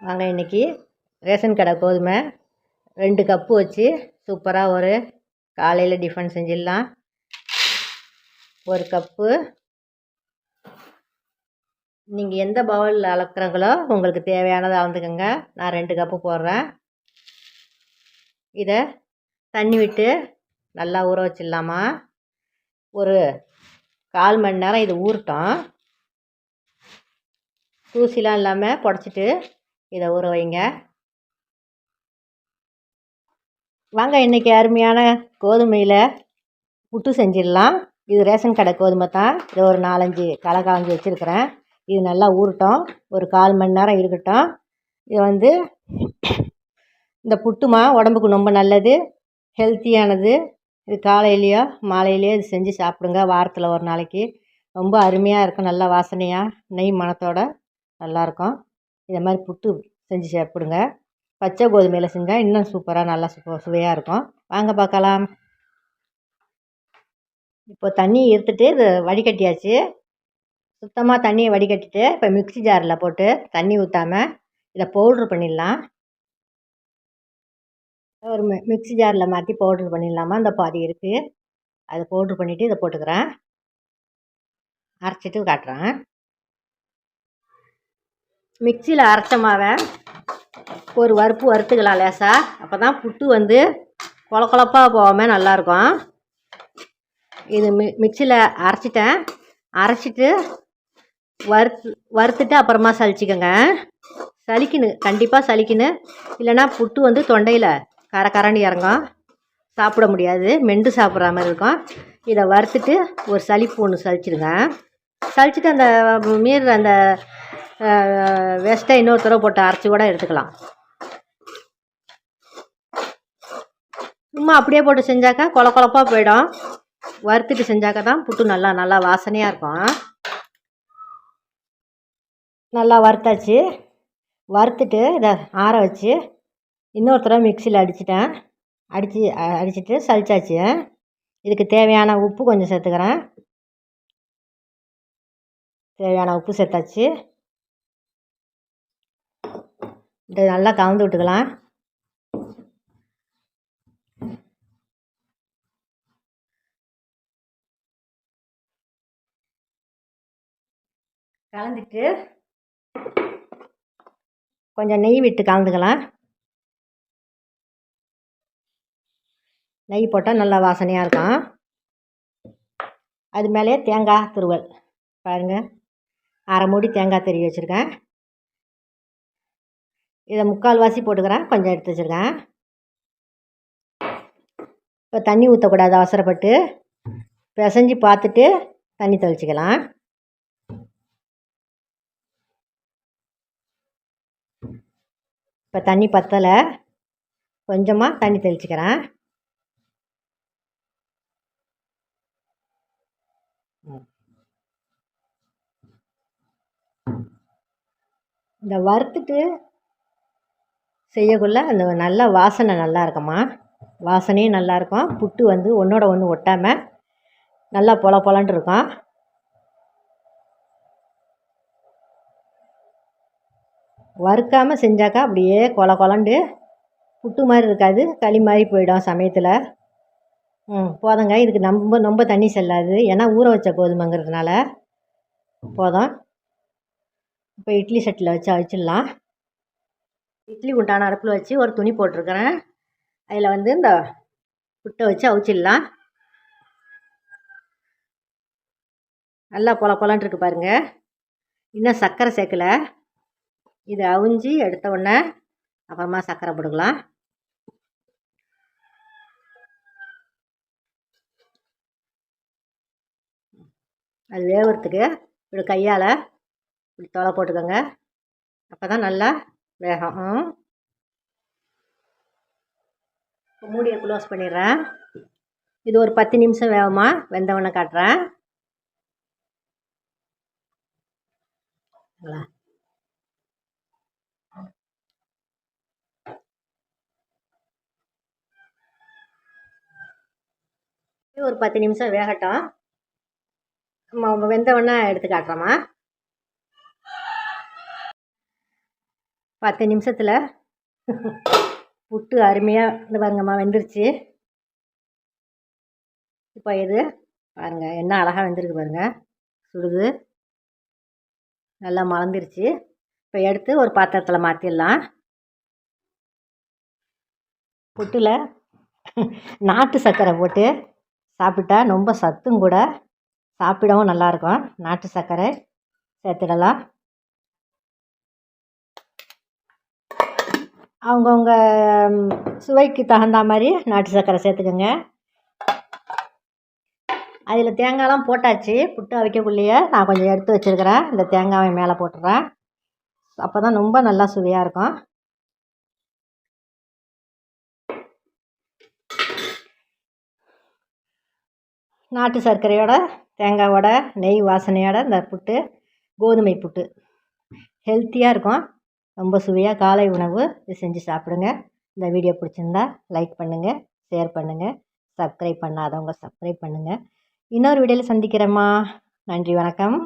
வாங்க இன்றைக்கி ரேஷன் கடை கோதுமை 2 கப்பு வச்சு சூப்பராக ஒரு காலையில் டிஃபன் செஞ்சிடலாம். 1 கப்பு நீங்கள் எந்த பவுலில் அளக்குறாங்களோ உங்களுக்கு தேவையானதை அளந்துக்கோங்க. நான் 2 கப்பு போடுறேன். இதை தண்ணி விட்டு நல்லா ஊற வச்சிடலாமா. ஒரு 1/4 மணி நேரம் இது ஊறட்டும். தூசிலாம் இல்லாமல் புடச்சிட்டு இதை ஊற வைங்க. வாங்க இன்றைக்கி அருமையான கோதுமையில் புட்டு செஞ்சிடலாம். இது ரேஷன் கடை கோதுமை தான். இதை ஒரு 4-5 களை காஞ்சி வச்சுருக்கிறேன். இது நல்லா ஊறட்டும். ஒரு 1/4 மணி நேரம் இருக்கட்டும். இது இந்த புட்டுமா உடம்புக்கு ரொம்ப நல்லது, ஹெல்த்தியானது. இது காலையிலையோ மாலையிலையோ இது செஞ்சு சாப்பிடுங்க. வாரத்தில் ஒரு நாளைக்கு ரொம்ப அருமையாக இருக்கும். நல்லா வாசனையாக நெய் மணத்தோடு நல்லாயிருக்கும். இதை மாதிரி புட்டு செஞ்சு சாப்பிடுங்க. பச்சை கோதுமையில் செஞ்சால் இன்னும் சூப்பராக நல்லா சுவையாக இருக்கும். வாங்க பார்க்கலாம். இப்போ தண்ணி இருத்துட்டு இது வடிகட்டியாச்சு. சுத்தமாக தண்ணியை வடிகட்டிட்டு இப்போ மிக்ஸி ஜாரில் போட்டு தண்ணி ஊற்றாமல் இதை பவுட்ரு பண்ணிடலாம். ஒரு மிக்ஸி ஜாரில் மாற்றி பவுட்ரு பண்ணிடலாமா. இந்த பாதி இருக்குது, அதை பவுட்ரு பண்ணிவிட்டு இதை போட்டுக்கிறேன். அரைச்சிட்டு காட்டுறேன். மிக்சியில் அரைச்ச மாவை ஒரு வறுப்பு வறுத்துக்கலாம் லேசாக. அப்போ தான் புட்டு கொல கொலப்பாக போகாமல் நல்லாயிருக்கும். இது மிக்சியில் அரைச்சிட்டேன். அரைச்சிட்டு வறுத்துட்டு அப்புறமா சலிச்சிக்கோங்க. சலிக்கணும், கண்டிப்பாக சலிக்கணும். இல்லைனா புட்டு தொண்டையில் கரன்னு இறங்கும், சாப்பிட முடியாது, மெண்டு சாப்பிட்ற மாதிரி இருக்கும். இதை வறுத்துட்டு ஒரு சலிப்பு ஒன்று சலிச்சிடுங்க. சலிச்சுட்டு அந்த மீறுற அந்த வேஸ்ட்டை இன்னொரு தடவை போட்டு அரைச்சி கூட எடுத்துக்கலாம். சும்மா அப்படியே போட்டு செஞ்சாக்கா கொல கொலப்பாக போயிடும். வறுத்துட்டு செஞ்சாக்கா தான் புட்டு நல்லா வாசனையாக இருக்கும். நல்லா வறுத்தாச்சு. வறுத்துட்டு இதை ஆற வச்சு இன்னொரு தடவை மிக்சியில் அடிச்சுட்டு சலிச்சாச்சு. இதுக்கு தேவையான உப்பு கொஞ்சம் சேர்த்துக்கிறேன். தேவையான உப்பு சேர்த்தாச்சு. இதை நல்லா கலந்து விட்டுக்கலாம். கலந்துட்டு கொஞ்சம் நெய் விட்டு கலந்துக்கலாம். நெய் போட்டால் நல்லா வாசனையாக இருக்கும். அது மேலே தேங்காய் துருவல் பாருங்கள், அரை மூடி தேங்காய் துருவி வச்சுருக்கேன். இதை 3/4 வாசி போட்டுக்கிறேன், கொஞ்சம் எடுத்து வச்சுருக்கேன். இப்போ தண்ணி ஊற்றக்கூடாது, அவசரப்பட்டு பிசைஞ்சு பார்த்துட்டு தண்ணி தெளிச்சிக்கலாம். இப்போ தண்ணி பத்தலை, கொஞ்சமாக தண்ணி தெளிச்சிக்கிறேன். இந்த வறுத்துட்டு செய்யக்குள்ள அந்த நல்ல வாசனை நல்லா இருக்குமா. வாசனையும் நல்லாயிருக்கும். புட்டு ஒன்றோட ஒன்று ஒட்டாமல் நல்லா பொல பொலன்ட்டு இருக்கும். வறுக்காமல் செஞ்சாக்கா அப்படியே கொல கொலண்டு புட்டு மாதிரி இருக்காது, களி மாதிரி போயிடும் சமயத்தில். போதுங்க. இதுக்கு ரொம்ப தண்ணி செல்லாது, ஏன்னா ஊற வச்ச கோதுமைங்கிறதுனால போதும். இப்போ இட்லி சட்டியில் வச்சு அவிச்சிடலாம். இட்லி உண்டான அடுப்பில் வச்சு ஒரு துணி போட்டிருக்கிறேன். அதில் இந்த புட்டை வச்சு அவிச்சிடலாம். நல்லா பொல பொலன்ட்டு இருக்கு பாருங்கள். இன்னும் சர்க்கரை சேர்க்கலை. இது அவிஞ்சி எடுத்த உடனே அப்புறமா சர்க்கரை போட்டுக்கலாம். அது வேகிறதுக்கு இப்படி கையால் இப்படி தொலை போட்டுக்கோங்க. அப்போ தான் நல்லா வேகம். மூடியை க்ளோஸ் பண்ணிடுறேன். இது ஒரு 10 நிமிஷம் வேகமா வெந்தவொடனே காட்டுறேன். ஒரு 10 நிமிஷம் வேகட்டும். வெந்தவொடனே எடுத்து காட்டுறோமா. 10 நிமிஷத்தில் புட்டு அருமையாக இந்த பாருங்கம்மா வெந்துருச்சு. இப்போ இது பாருங்கள் என்ன அழகாக வெந்திருக்கு பாருங்கள். சுடுது நல்லா மலர்ந்துருச்சு. இப்போ எடுத்து ஒரு பாத்திரத்தில் மாற்றிடலாம். புட்டில் நாட்டு சர்க்கரை போட்டு சாப்பிட்டா ரொம்ப சத்தும் கூட, சாப்பிடவும் நல்லாயிருக்கும். நாட்டு சர்க்கரை சேர்த்துடலாம். அவங்கவுங்க சுவைக்கு தகுந்த மாதிரி நாட்டு சர்க்கரை சேர்த்துக்கோங்க. அதில் தேங்காயெலாம் போட்டாச்சு. புட்டு அவிக்கக்குள்ளேயே நான் கொஞ்சம் எடுத்து வச்சுருக்கிறேன். இந்த தேங்காயை மேலே போட்டுறேன். அப்போ தான் ரொம்ப நல்லா சுவையாக இருக்கும். நாட்டு சர்க்கரையோட தேங்காயோட நெய் வாசனையோட இந்த புட்டு கோதுமை புட்டு ஹெல்த்தியாக இருக்கும். ரொம்ப சுவையாக காலை உணவு இது செஞ்சு சாப்பிடுங்க. இந்த வீடியோ பிடிச்சிருந்தா லைக் பண்ணுங்கள், ஷேர் பண்ணுங்கள், சப்ஸ்கிரைப் பண்ணாதவங்க சப்ஸ்கிரைப் பண்ணுங்கள். இன்னொரு வீடியோவில் சந்திக்கிறேம்மா. நன்றி, வணக்கம்.